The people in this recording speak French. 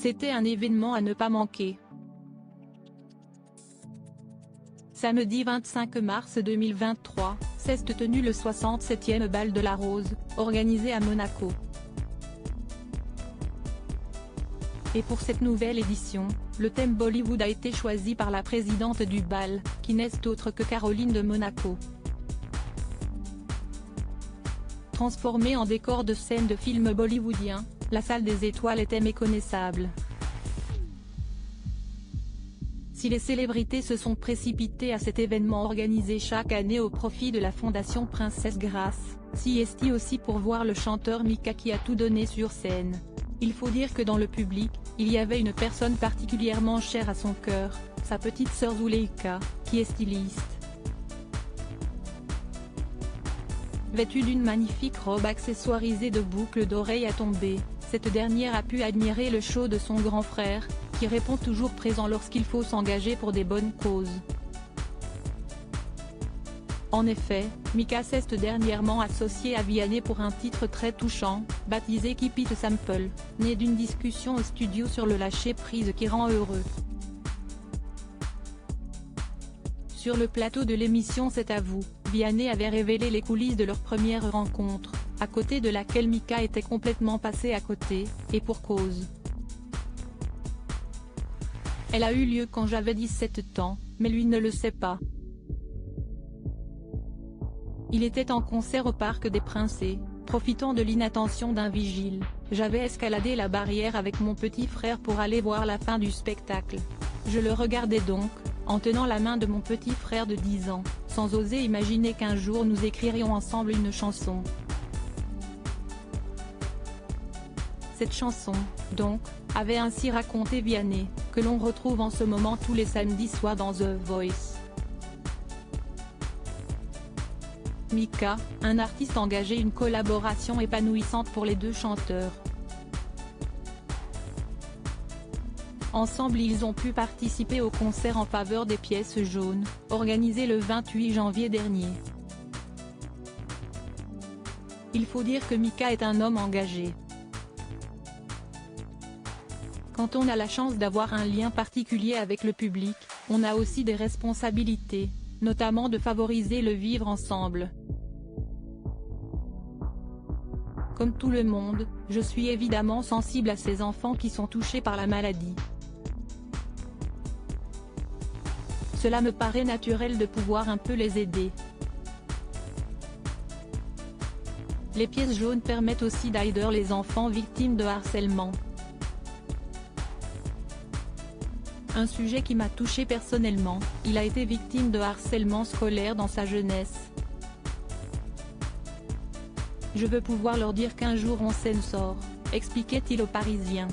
C'était un événement à ne pas manquer. Samedi 25 mars 2023, s'est tenu le 67e bal de la Rose, organisé à Monaco. Et pour cette nouvelle édition, le thème Bollywood a été choisi par la présidente du bal, qui n'est autre que Caroline de Monaco. Transformée en décor de scènes de films bollywoodiens, la salle des étoiles était méconnaissable. Si les célébrités se sont précipitées à cet événement organisé chaque année au profit de la Fondation Princesse Grace, s'y est aussi pour voir le chanteur Mika qui a tout donné sur scène. Il faut dire que dans le public, il y avait une personne particulièrement chère à son cœur, sa petite sœur Zuleika, qui est styliste. Vêtue d'une magnifique robe accessoirisée de boucles d'oreilles à tomber, cette dernière a pu admirer le show de son grand frère, qui répond toujours présent lorsqu'il faut s'engager pour des bonnes causes. En effet, Mika s'est dernièrement associée à Vianney pour un titre très touchant, baptisé Keep It Simple, né d'une discussion au studio sur le lâcher-prise qui rend heureux. Sur le plateau de l'émission C'est à vous, Vianney avait révélé les coulisses de leur première rencontre, à côté de laquelle Mika était complètement passée à côté, et pour cause. Elle a eu lieu quand j'avais 17 ans, mais lui ne le sait pas. Il était en concert au Parc des Princes et, profitant de l'inattention d'un vigile, j'avais escaladé la barrière avec mon petit frère pour aller voir la fin du spectacle. Je le regardais donc, en tenant la main de mon petit frère de 10 ans, sans oser imaginer qu'un jour nous écririons ensemble une chanson. Cette chanson, donc, avait ainsi raconté Vianney, que l'on retrouve en ce moment tous les samedis soirs dans The Voice. Mika, un artiste engagé, une collaboration épanouissante pour les deux chanteurs. Ensemble ils ont pu participer au concert en faveur des pièces jaunes, organisé le 28 janvier dernier. Il faut dire que Mika est un homme engagé. Quand on a la chance d'avoir un lien particulier avec le public, on a aussi des responsabilités, notamment de favoriser le vivre ensemble. Comme tout le monde, je suis évidemment sensible à ces enfants qui sont touchés par la maladie. Cela me paraît naturel de pouvoir un peu les aider. Les pièces jaunes permettent aussi d'aider les enfants victimes de harcèlement. Un sujet qui m'a touché personnellement, il a été victime de harcèlement scolaire dans sa jeunesse. Je veux pouvoir leur dire qu'un jour on s'en sort, expliquait-il aux Parisiens.